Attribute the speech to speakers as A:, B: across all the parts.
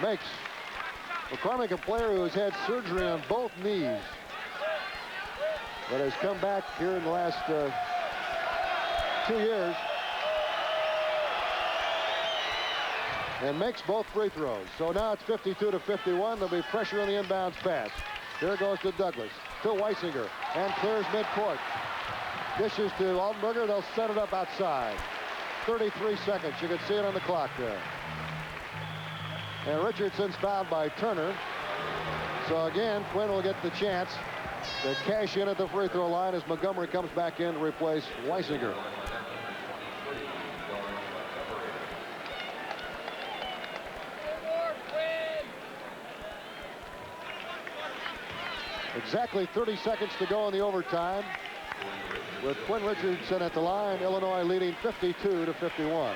A: makes. McCormick, a player who has had surgery on both knees, but has come back here in the last 2 years and makes both free throws. So now it's 52-51. There'll be pressure on the inbounds pass. Here goes to Douglas, to Weisinger, and clears midcourt. Dishes to Altenberger. They'll set it up outside. 33 seconds. You can see it on the clock there. And Richardson's fouled by Turner. So again, Quinn will get the chance to cash in at the free throw line as Montgomery comes back in to replace Weisinger. Exactly 30 seconds to go in the overtime. With Quinn Richardson at the line, Illinois leading 52-51.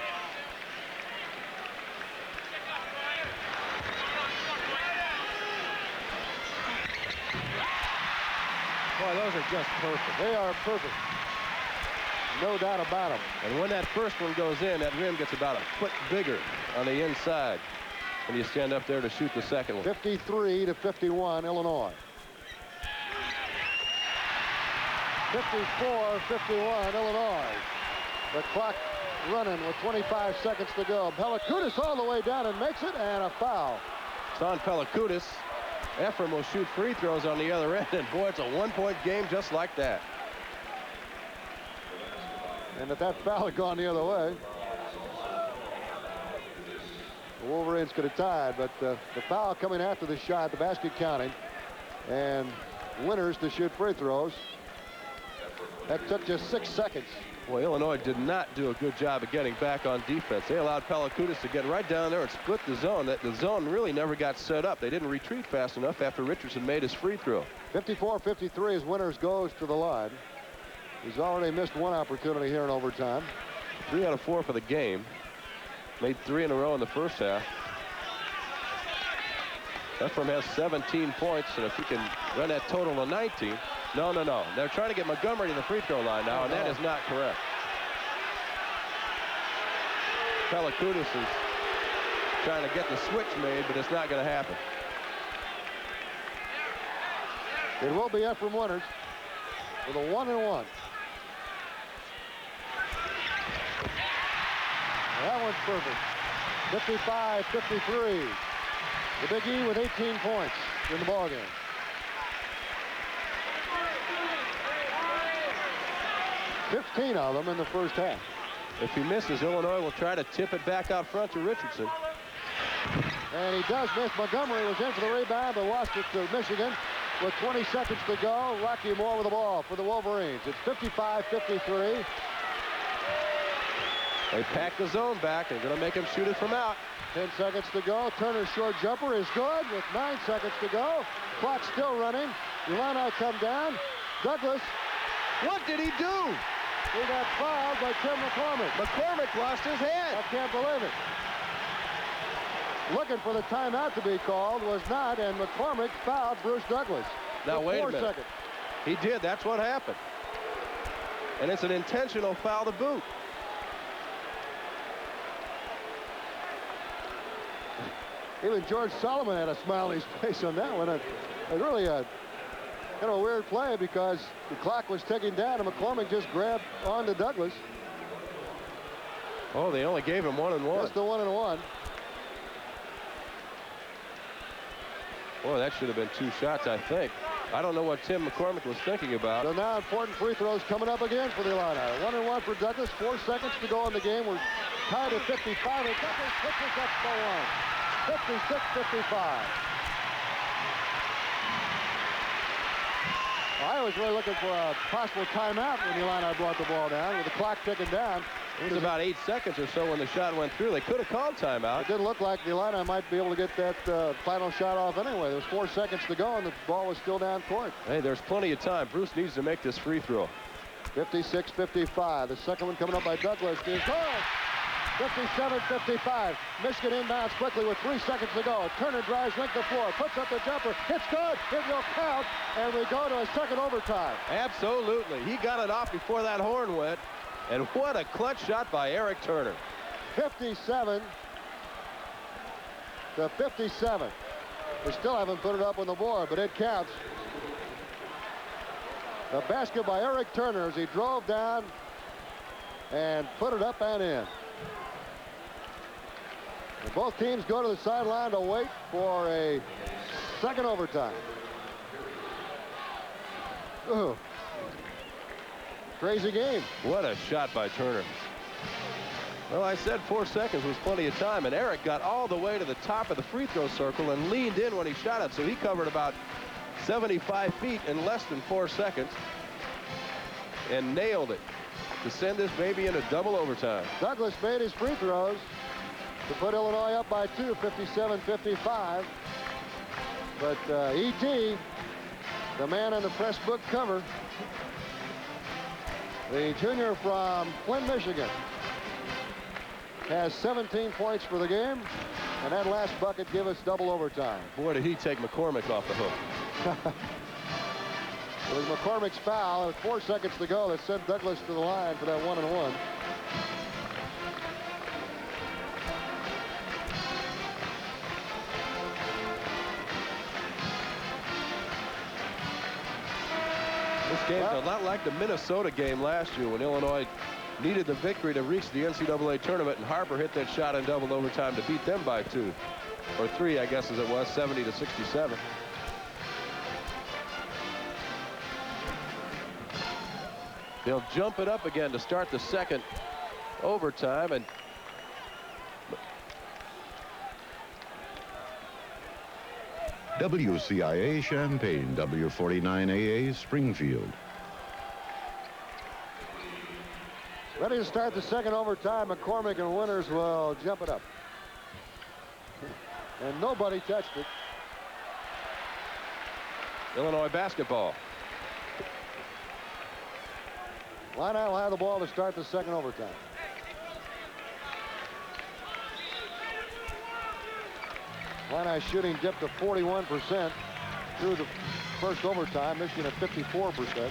A: Boy, those are just perfect. They are perfect. No doubt about them.
B: And when that first one goes in, that rim gets about a foot bigger on the inside when you stand up there to shoot the second one.
A: 53-51, Illinois. 54-51, Illinois. The clock running with 25 seconds to go. Pelekoudas all the way down and makes it, and a foul.
B: It's on Pelekoudas. Efrem will shoot free throws on the other end, and boy, it's a one-point game just like that.
A: And if that foul had gone the other way, the Wolverines could have tied, but the foul coming after the shot, the basket counting, and Winters to shoot free throws. That took just 6 seconds.
B: Well, Illinois did not do a good job of getting back on defense. They allowed Pelekoudas to get right down there and split the zone. The zone really never got set up. They didn't retreat fast enough after Richardson made his free throw.
A: 54-53 as Winters goes to the line. He's already missed one opportunity here in overtime.
B: 3 out of 4 for the game. Made 3 in a row in the first half. Efrem has 17 points, and if he can run that total to 19. No. They're trying to get Montgomery to the free throw line now, and that is not correct. Pelekoudas is trying to get the switch made, but it's not going to happen.
A: It will be Efrem Winters with a 1-and-1. That one's perfect. 55-53. The Big E with 18 points in the ballgame. $15 of them in the first half.
B: If he misses, Illinois will try to tip it back out front to Richardson.
A: And he does miss. Montgomery was in for the rebound, but lost it to Michigan with 20 seconds to go. Rocky Moore with the ball for the Wolverines. It's 55-53.
B: They pack the zone back. They're going to make him shoot it from out.
A: 10 seconds to go. Turner's short jumper is good with 9 seconds to go. Clock still running. Illini come down. Douglas.
B: What did he do?
A: He got fouled by Tim McCormick.
B: McCormick lost his head.
A: I can't believe it. Looking for the timeout to be called, was not, and McCormick fouled Bruce Douglas.
B: Now wait a minute.
A: 4 seconds.
B: He did. That's what happened. And it's an intentional foul to boot.
A: Even George Solomon had a smile on his face on that one. It really kind of a weird play because the clock was ticking down and McCormick just grabbed onto Douglas.
B: Oh, they only gave him 1-and-1.
A: Just the 1-and-1.
B: Boy, that should have been 2 shots, I think. I don't know what Tim McCormick was thinking about.
A: So now important free throws coming up again for the Illini. 1-and-1 for Douglas. 4 seconds to go in the game. We're tied at 55, and Douglas puts us up by 1. 56-55. I was really looking for a possible timeout when the Illini brought the ball down with the clock ticking down.
B: It was about 8 seconds or so when the shot went through. They could have called timeout.
A: It didn't look like the Illini might be able to get that final shot off anyway. There was 4 seconds to go, and the ball was still down court.
B: Hey, there's plenty of time. Bruce needs to make this free throw.
A: 56-55. The second one coming up by Douglas is good. 57-55. Michigan inbounds quickly with 3 seconds to go. Turner drives length the floor, puts up the jumper. It's good. It will count, and we go to a second overtime.
B: Absolutely. He got it off before that horn went. And what a clutch shot by Eric Turner.
A: 57. to 57. We still haven't put it up on the board, but it counts. The basket by Eric Turner as he drove down and put it up and in. And both teams go to the sideline to wait for a second overtime. Ooh. Crazy game.
B: What a shot by Turner. Well, I said 4 seconds was plenty of time, and Eric got all the way to the top of the free throw circle and leaned in when he shot it, so he covered about 75 feet in less than 4 seconds and nailed it to send this baby into double overtime.
A: Douglas made his free throws to put Illinois up by 2, 57-55. But E.T., the man on the press book cover, the junior from Flint, Michigan, has 17 points for the game, and that last bucket gave us double overtime.
B: Boy, did he take McCormick off the hook.
A: It was McCormick's foul with 4 seconds to go that sent Douglas to the line for that 1-and-1.
B: This game's a lot like the Minnesota game last year when Illinois needed the victory to reach the NCAA tournament, and Harper hit that shot in double overtime to beat them by 2 or 3, I guess, as it was, 70-67. They'll jump it up again to start the second overtime, and
C: WCIA Champaign, W49AA Springfield.
A: Ready to start the second overtime. McCormick and Winters will jump it up. And nobody touched it.
B: Illinois basketball.
A: Illini will have the ball to start the second overtime. Illini shooting dipped to 41% through the first overtime. Michigan at 54%.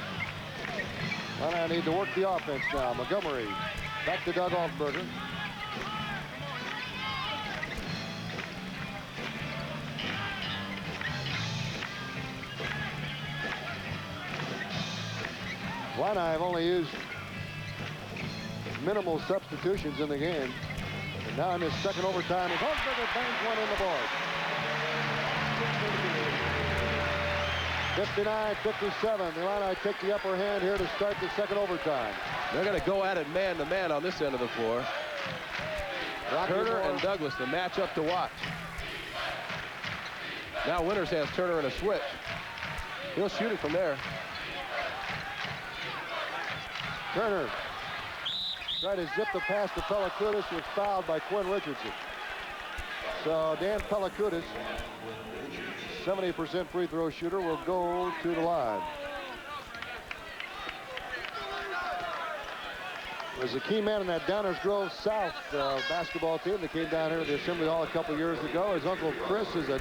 A: Illini need to work the offense now. Montgomery back to Doug Altenberger. Illini have only used minimal substitutions in the game. And now in this second overtime, Altenberger bangs one in the board. 59-57. The Illini take the upper hand here to start the second overtime.
B: They're going to go at it man-to-man on this end of the floor. Turner and Douglas, the matchup to watch. Now Winters has Turner in a switch. He'll shoot it from there.
A: Turner tried to zip the pass to Pelekoudas, was fouled by Quinn Richardson. So Dan Pelekoudas, 70% free throw shooter, will go to the line. Was a key man in that Downers Grove South basketball team that came down here to the Assembly Hall a couple years ago. His uncle Chris is a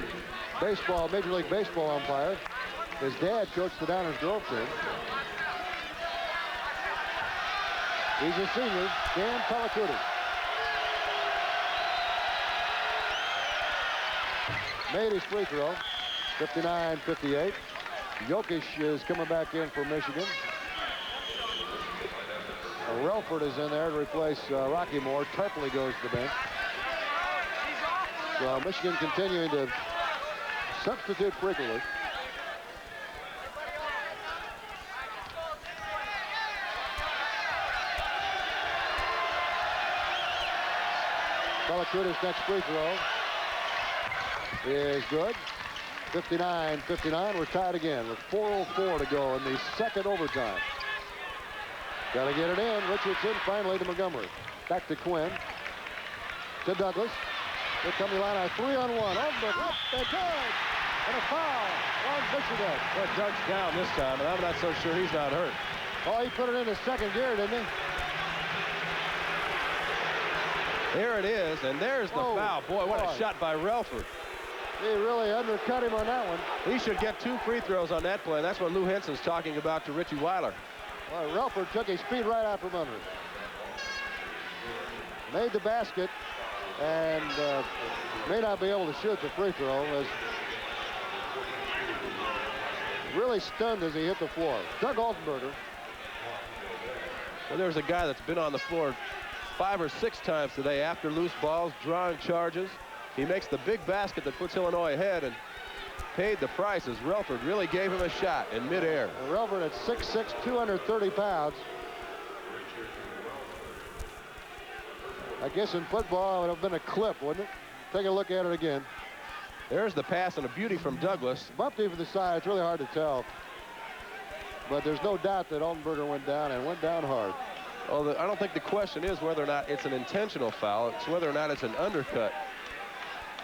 A: Major League Baseball umpire. His dad coached the Downers Grove team. He's a senior, Dan Pelekoudas. Made his free throw, 59-58. Jokic is coming back in for Michigan. Relford is in there to replace Rocky Moore. Tarpley goes to the bench. So Michigan continuing to substitute frequently. Pelekoudas' next free throw is good. 59-59. We're tied again with 4:04 to go in the second overtime. Got to get it in. Richardson finally to Montgomery. Back to Quinn. To Douglas. Here come the Illini. 3-on-1. Up and good. And a foul on Michigan.
B: Well, Doug's down this time, and I'm not so sure he's not hurt.
A: Oh, he put it in his second gear, didn't he?
B: There it is, and there's the foul. Boy, what a shot by Relford.
A: He really undercut him on that one.
B: He should get 2 free throws on that play. That's what Lou Henson's talking about to Richie Weiler.
A: Well, Relford took his feet right out from under it. Made the basket. and may not be able to shoot the free throw. Was really stunned as he hit the floor. Doug Altenberger.
B: Well, there's a guy that's been on the floor 5 or 6 times today after loose balls, drawing charges. He makes the big basket that puts Illinois ahead and paid the price as Relford really gave him a shot in midair.
A: Relford at 6'6", 230 pounds. I guess in football it would have been a clip, wouldn't it? Take a look at it again.
B: There's the pass and a beauty from Douglas.
A: Bumped him from the side. It's really hard to tell. But there's no doubt that Altenberger went down and went down hard.
B: Well, I don't think the question is whether or not it's an intentional foul. It's whether or not it's an undercut,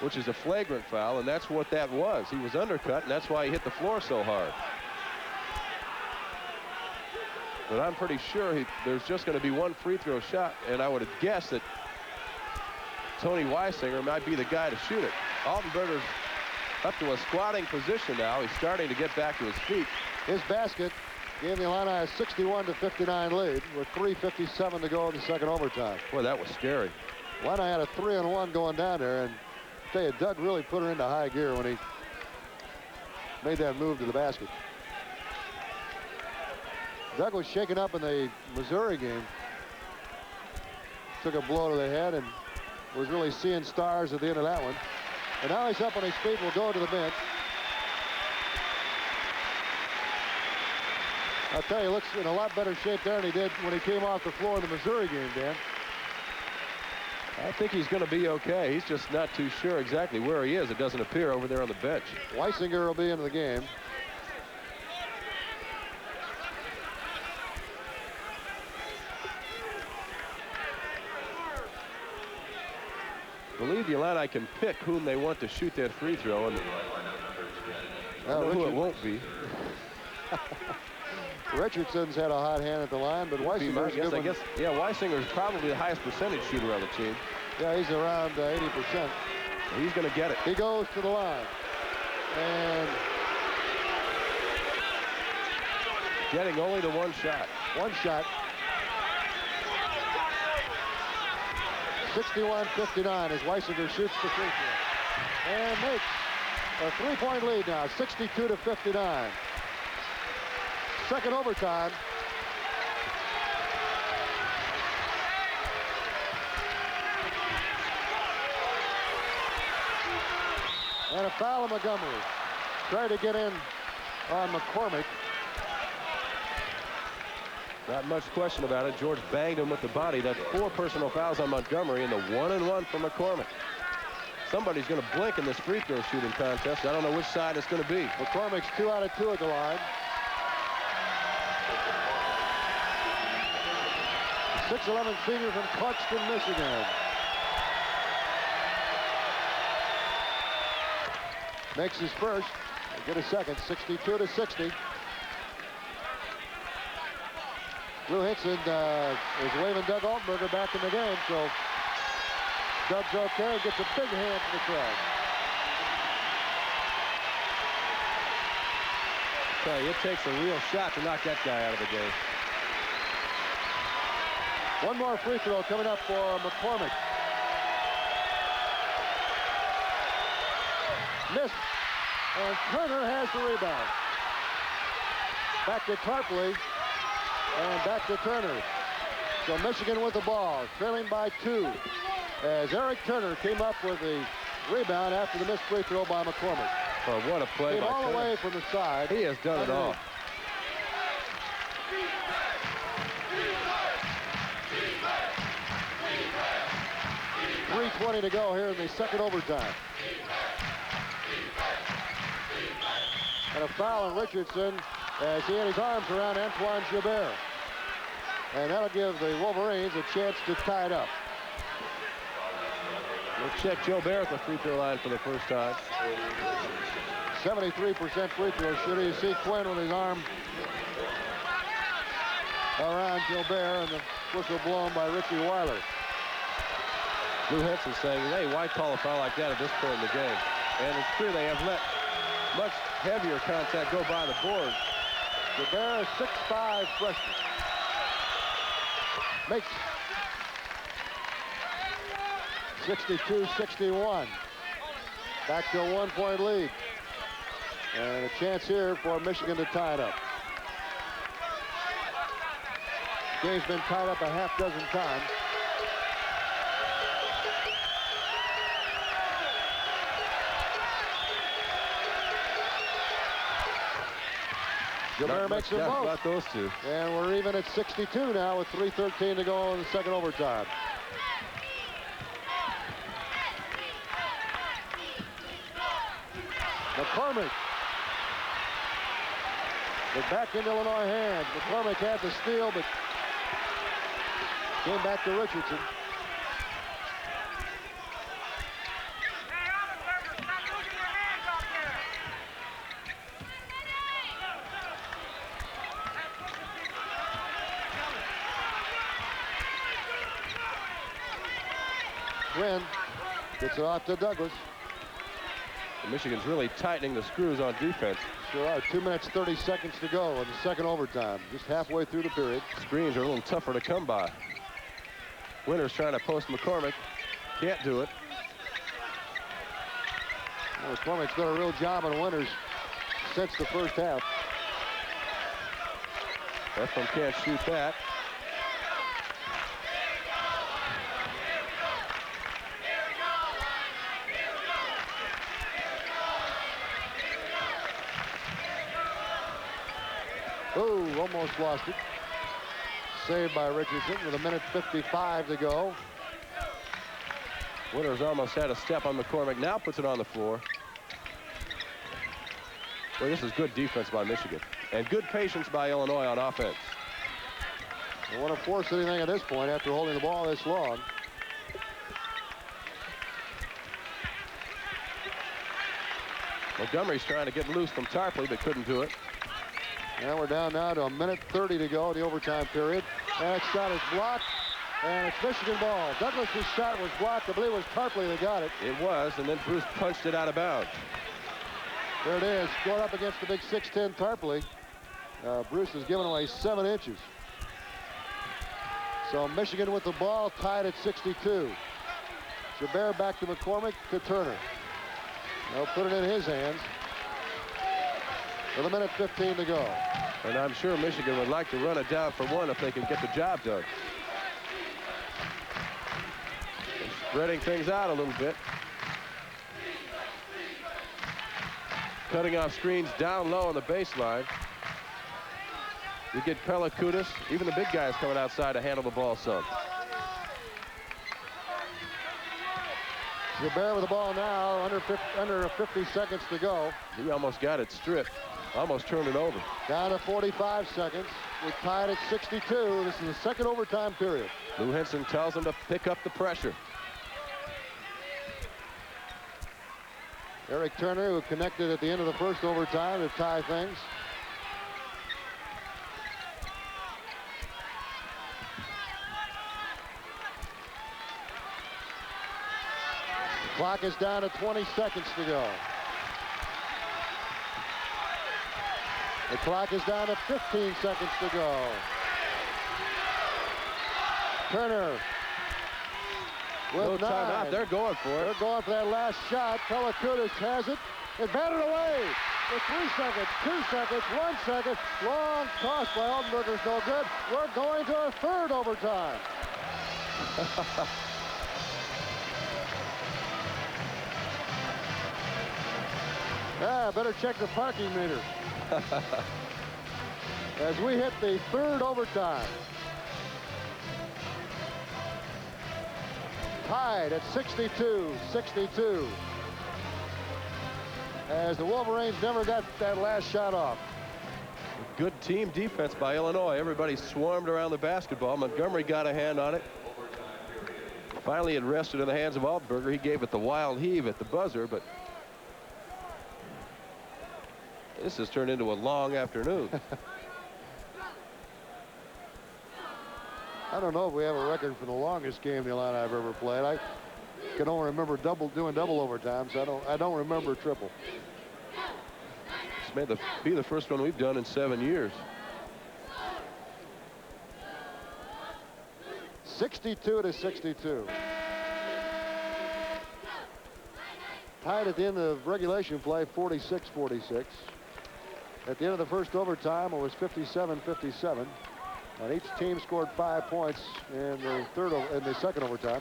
B: which is a flagrant foul, and that's what that was. He was undercut, and that's why he hit the floor so hard. But I'm pretty sure there's just going to be one free throw shot, and I would have guessed that Tony Weisinger might be the guy to shoot it. Altenberger's up to a squatting position now. He's starting to get back to his feet.
A: His basket gave the Illini a 61-59 lead with 3:57 to go in the second overtime.
B: Boy, that was scary.
A: Illini had a 3-on-1 going down there, and I tell you, Doug really put her into high gear when he made that move to the basket. Doug was shaken up in the Missouri game. Took a blow to the head and was really seeing stars at the end of that one. And now he's up on his feet, will go to the bench. I'll tell you, he looks in a lot better shape there than he did when he came off the floor in the Missouri game, Dan.
B: I think he's going to be okay. He's just not too sure exactly where he is. It doesn't appear over there on the bench.
A: Weisinger will be into the game.
B: I believe the Illini can pick whom they want to shoot that free throw, and I don't know who it won't be.
A: Richardson's had a hot hand at the line, but Weisinger's
B: I guess, yeah, Weisinger's probably the highest percentage shooter on the team.
A: Yeah, he's around 80%.
B: So he's going to get it.
A: He goes to the line. And
B: getting only the one shot.
A: One shot. 61-59 as Weisinger shoots the free throw. And makes a 3-point lead now, 62-59. Second overtime. And a foul on Montgomery. Tried to get in on McCormick.
B: Not much question about it. George banged him with the body. That's 4 personal fouls on Montgomery and the 1-and-1 for McCormick. Somebody's going to blink in this free throw shooting contest. I don't know which side it's going to be.
A: McCormick's 2 out of 2 at the line. 6'11" senior from Clarkston, Michigan. Makes his first. Get a second. 62-60. Lou Hinson is waving Doug Altenberger back in the game, so Doug's okay. Gets a big hand from the crowd.
B: I tell you, it takes a real shot to knock that guy out of the game.
A: One more free throw coming up for McCormick. Missed. And Turner has the rebound. Back to Tarpley. And back to Turner. So Michigan with the ball, trailing by 2. As Eric Turner came up with the rebound after the missed free throw by McCormick.
B: Oh, what a play by
A: all
B: Turner.
A: the way from the side.
B: He has done it all.
A: .320 to go here in the second overtime. And a foul on Richardson as he had his arms around Antoine Gilbert. And that'll give the Wolverines a chance to tie it up.
B: We'll check Gilbert at the free throw line for the first time.
A: 73% free throw shooter. You see Quinn with his arm around Gilbert, and the whistle blown by Richie Weiler.
B: Lou Hinson saying, hey, why call a foul like that at this point in the game? And it's true, they have let much heavier contact go by the board.
A: Gilbert is 6'5" freshman. Makes 62-61. Back to a 1-point lead. And a chance here for Michigan to tie it up. The game's been tied up a half dozen times. Gilbert makes them both.
B: About those two.
A: And we're even at 62 now with 3:13 to go in the second overtime. McCormick. But back in Illinois hands. McCormick had the steal, but came back to Richardson. Quinn gets it off to Douglas.
B: Michigan's really tightening the screws on defense.
A: Sure are. 2 minutes, 30 seconds to go in the second overtime. Just halfway through the period.
B: Screens are a little tougher to come by. Winter's trying to post McCormick. Can't do it.
A: Well, McCormick's done a real job on Winters since the first half.
B: Efrem can't shoot that.
A: Oh, almost lost it. Saved by Richardson with 1:55 to go.
B: Winters almost had a step on McCormick. Now puts it on the floor. Well, this is good defense by Michigan. And good patience by Illinois on offense.
A: They want to force anything at this point after holding the ball this long.
B: Montgomery's trying to get loose from Tarpley, but couldn't do it.
A: And we're down now to 1:30 to go in the overtime period. That shot is blocked, and it's Michigan ball. Douglas's shot was blocked. I believe it was Tarpley that got it.
B: It was, and then Bruce punched it out of bounds.
A: There it is, going up against the big 6'10" Tarpley. Bruce has given away 7 inches. So Michigan with the ball, tied at 62. Chabert back to McCormick to Turner. They'll put it in his hands. With 1:15 to go.
B: And I'm sure Michigan would like to run it down for one if they can get the job done. They're spreading things out a little bit. Cutting off screens down low on the baseline. You get Pelekoudas. Even the big guys coming outside to handle the ball some.
A: Chabert with the ball now, under 50 seconds to go.
B: He almost got it stripped. Almost turned it over.
A: Down to 45 seconds. We're tied at 62. This is the second overtime period.
B: Lou Henson tells him to pick up the pressure.
A: Eric Turner, who connected at the end of the first overtime to tie things. Clock is down to 20 seconds to go. The clock is down to 15 seconds to go. Turner with 9.
B: Timeout. They're going for it.
A: They're going for that last shot. Pelekoudas has it. It's batted away. With 3 seconds, 2 seconds, 1 second. Long toss by Altenberger's no good. We're going to a third overtime. Better check the parking meter. As we hit the third overtime. Tied at 62-62. As the Wolverines never got that last shot off.
B: Good team defense by Illinois. Everybody swarmed around the basketball. Montgomery got a hand on it. Finally, it rested in the hands of Altenberger. He gave it the wild heave at the buzzer, but this has turned into a long afternoon.
A: I don't know if we have a record for the longest game the Illini I've ever played. I can only remember doing double overtimes. I don't remember triple.
B: This may be the first one we've done in 7 years.
A: 62-62. Tied at the end of regulation play, 46-46. At the end of the first overtime, it was 57-57. And each team scored 5 points in the second overtime.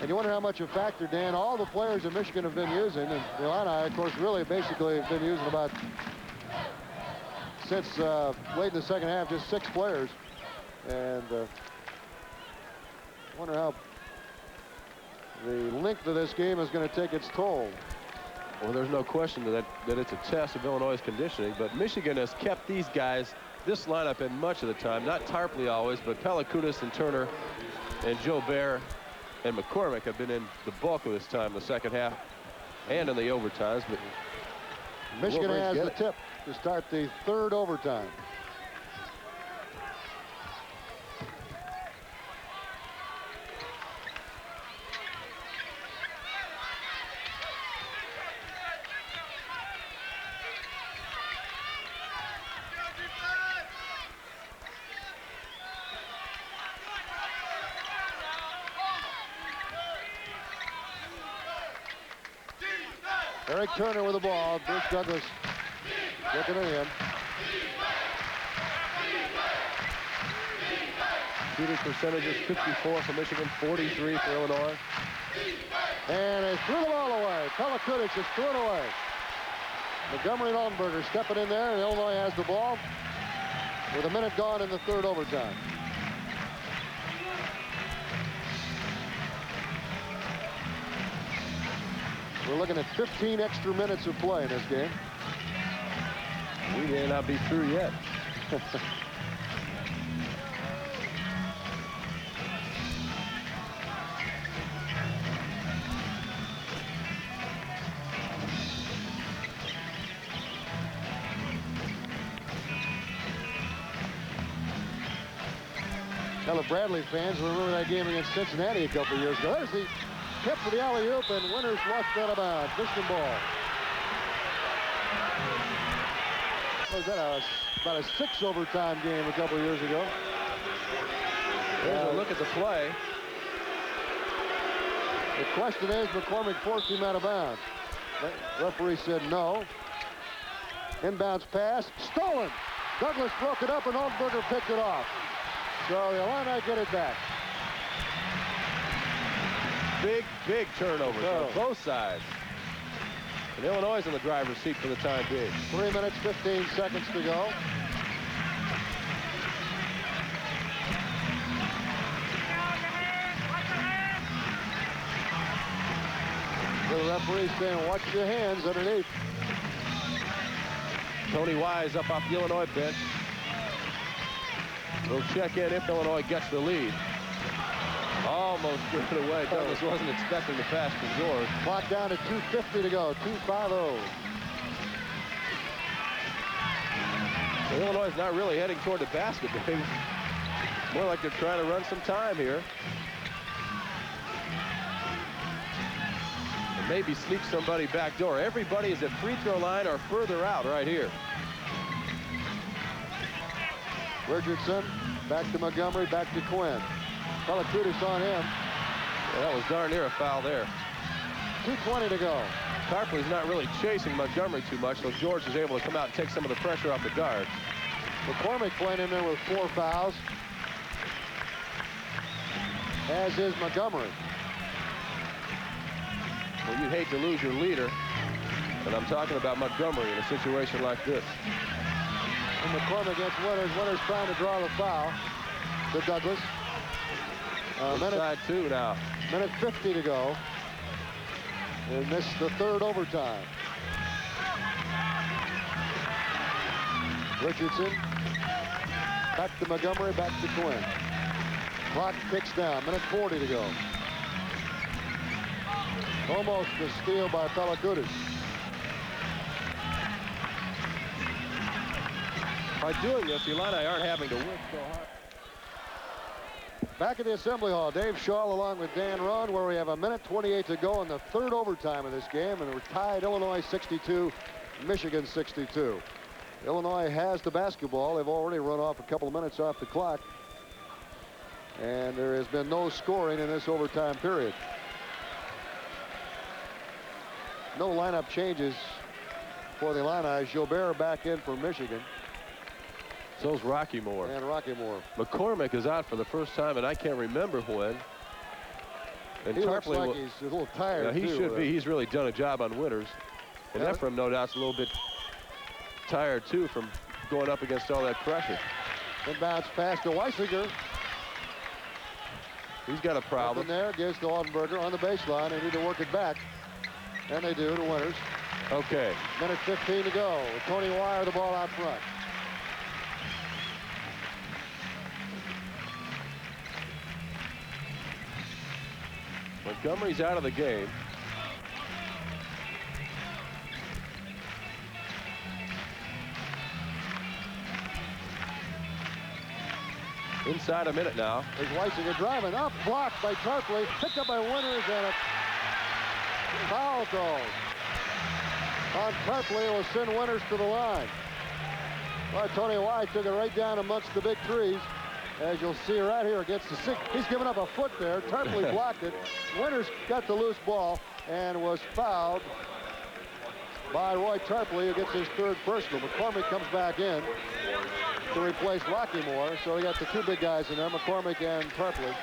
A: And you wonder how much a factor, Dan, all the players that Michigan have been using, and the Illini, of course, really basically have been using about, since late in the second half, just 6 players. And I wonder how the length of this game is going to take its toll.
B: Well, there's no question that it's a test of Illinois' conditioning, but Michigan has kept these guys, this lineup, in much of the time. Not Tarpley always, but Pelekoudas and Turner and Jobert and McCormick have been in the bulk of this time, the second half and in the overtimes. But
A: Michigan has the tip to start the third overtime. Eric Turner with the ball. Bruce Douglas looking at him.
B: Shooting percentages 54 for Michigan, 43 for Illinois.
A: And they threw the ball away. Pelekoudas just threw it away. Montgomery and Altenberger stepping in there, and Illinois has the ball with a minute gone in the third overtime. We're looking at 15 extra minutes of play in this game.
B: We may not be through yet.
A: Now the Bradley fans will remember that game against Cincinnati a couple of years ago. There's the tip for the alley-oop, and Winters lost out of bounds. Michigan ball. Was that about a 6 overtime game a couple of years ago?
B: Here's a look at the play.
A: The question is, McCormick forced him out of bounds. The referee said no. Inbounds pass, stolen. Douglas broke it up, and Altenberger picked it off. So the Illini get it back.
B: Big turnovers on both sides. And Illinois is in the driver's seat for the time being.
A: 3 minutes, 15 seconds to go. The referee saying, watch your hands underneath.
B: Tony Wise up off the Illinois bench. We'll check in if Illinois gets the lead. Almost threw it away. Douglas wasn't expecting the pass from George.
A: Clock down to 2:50 to go. 2:50.
B: Well, Illinois is not really heading toward the basket, Dave. More like they're trying to run some time here. And maybe sneak somebody back door. Everybody is at free throw line or further out right here.
A: Richardson, back to Montgomery, back to Quinn. Pelekoudas on him.
B: Yeah, that was darn near a foul there.
A: 2:20 to go.
B: Tarpley's not really chasing Montgomery too much, so George is able to come out and take some of the pressure off the guard.
A: McCormick playing in there with 4 fouls. As is Montgomery.
B: Well, you'd hate to lose your leader, and I'm talking about Montgomery in a situation like this.
A: And McCormick against Winters. Winters trying to draw the foul to Douglas.
B: Side 2 now.
A: Minute 50 to go. And this is the third overtime. Richardson. Back to Montgomery, back to Quinn. Clock ticks down. Minute 40 to go. Almost a steal by Pelekoudas.
B: By doing this, the Illini aren't having to work so hard.
A: Back at the Assembly Hall, Dave Shaw along with Dan Rohn, where we have a minute 28 to go in the third overtime of this game, and we're tied Illinois 62, Michigan 62. Illinois has the basketball. They've already run off a couple of minutes off the clock, and there has been no scoring in this overtime period. no lineup changes for the Illini. Gilbert back in for Michigan.
B: So's Rocky Moore.
A: And Rocky Moore.
B: McCormick is out for the first time, and I can't remember when. And
A: He looks
B: Tarpley
A: like he's a little tired.
B: Yeah, he should be. He's really done a job on Winters. And
A: Yeah.
B: Efrem, no doubt, is a little bit tired, too, from going up against all that pressure.
A: Inbounds pass to Weisinger.
B: He's got a problem.
A: Up in there, gives to Altenberger on the baseline. They need to work it back. And they do to Winters.
B: Okay.
A: Minute 15 to go. Tony Wire the ball out front.
B: Montgomery's out of the game. Inside a minute now.
A: There's Weisinger driving up, blocked by Tarpley, picked up by Winters, and a foul call on Tarpley will send Winters to the line. Well, Tony White took it right down amongst the big trees. As you'll see right here against the six. He's given up a foot there. Tarpley blocked it. Winters got the loose ball and was fouled by Roy Tarpley, who gets his third personal. McCormick comes back in to replace Rocky Moore. So we got the two big guys in there, McCormick and Tarpley.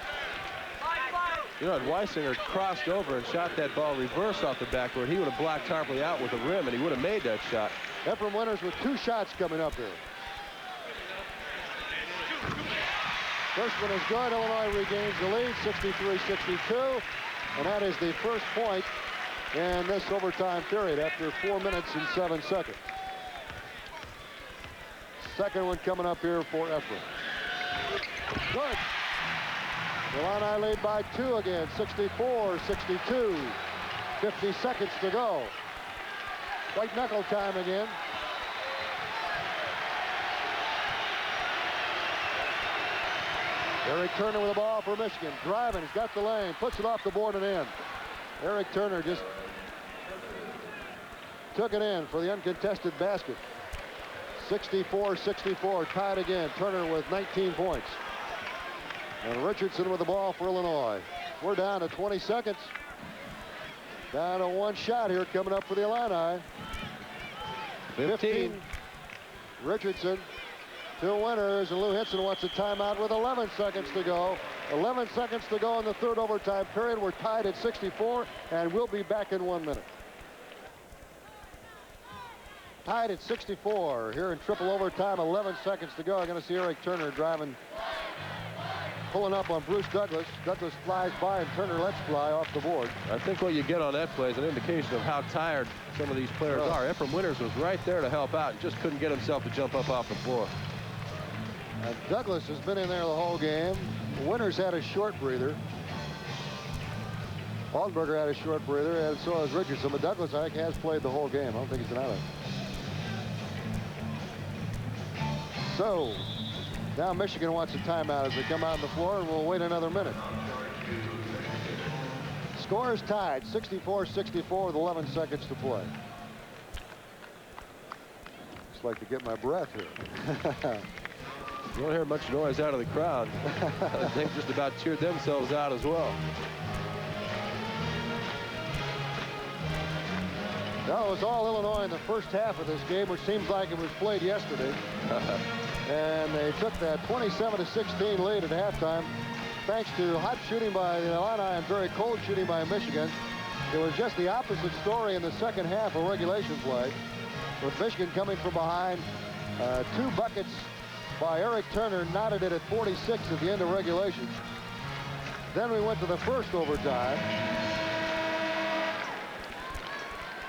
B: You know, if Weisinger crossed over and shot that ball reverse off the backboard, he would have blocked Tarpley out with a rim, and he would have made that shot.
A: Efrem Winters with two shots coming up here. First one is good. Illinois regains the lead, 63-62. And that is the first point in this overtime period after 4 minutes and 7 seconds. Second one coming up here for Efrem. Good. The Illini lead by 2 again, 64-62. 50 seconds to go. White knuckle time again. Eric Turner with the ball for Michigan. Driving, he's got the lane, puts it off the board and in. Eric Turner just took it in for the uncontested basket. 64-64, tied again. Turner with 19 points. And Richardson with the ball for Illinois. We're down to 20 seconds. Down to one shot here coming up for the Illini. 15. Richardson. Two Winters, and Lou Hinson wants a timeout with 11 seconds to go. 11 seconds to go in the third overtime period. We're tied at 64, and we'll be back in 1 minute. Tied at 64 here in triple overtime. 11 seconds to go. I'm going to see Eric Turner driving, pulling up on Bruce Douglas. Douglas flies by, and Turner lets fly off the board.
B: I think what you get on that play is an indication of how tired some of these players are. Efrem Winters was right there to help out and just couldn't get himself to jump up off the floor.
A: And Douglas has been in there the whole game. Winters had a short breather. Altenberger had a short breather, and so has Richardson. But Douglas, I think, has played the whole game. I don't think he's been out of it. So, now Michigan wants a timeout as they come out on the floor, and we'll wait another minute. Score is tied, 64-64 with 11 seconds to play. Just like to get my breath here.
B: You don't hear much noise out of the crowd. They just about cheered themselves out as well.
A: Well, it was all Illinois in the first half of this game, which seems like it was played yesterday. And they took that 27-16 lead at halftime, thanks to hot shooting by the Illini and very cold shooting by Michigan. It was just the opposite story in the second half of regulation play, with Michigan coming from behind. 2 buckets by Eric Turner knotted it at 46 at the end of regulation. Then we went to the first overtime.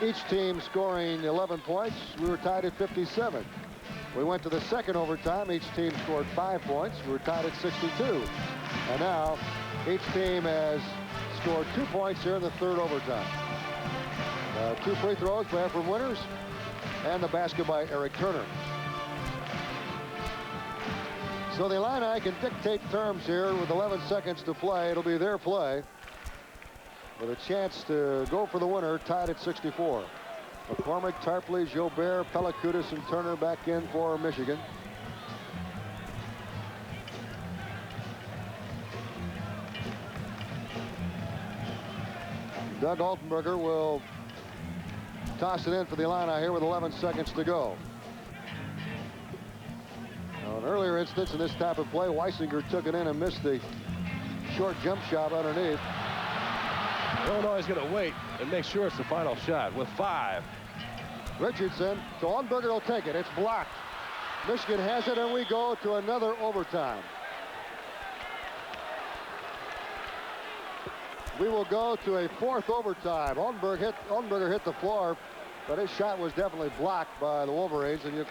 A: Each team scoring 11 points. We were tied at 57. We went to the second overtime. Each team scored 5 points. We were tied at 62. And now each team has scored 2 points here in the third overtime. 2 free throws by Efrem Winters and the basket by Eric Turner. So the Illini can dictate terms here with 11 seconds to play. It'll be their play with a chance to go for the winner, tied at 64. McCormick, Tarpley, Gilbert, Pelekoudas, and Turner back in for Michigan. Doug Altenberger will toss it in for the Illini here with 11 seconds to go. Now, an earlier instance in this type of play, Weisinger took it in and missed the short jump shot underneath.
B: Illinois is going to wait and make sure it's the final shot with 5.
A: Richardson, so Altenberger will take it. It's blocked. Michigan has it, and we go to another overtime. We will go to a 4th overtime. Altenberger hit the floor, but his shot was definitely blocked by the Wolverines, and you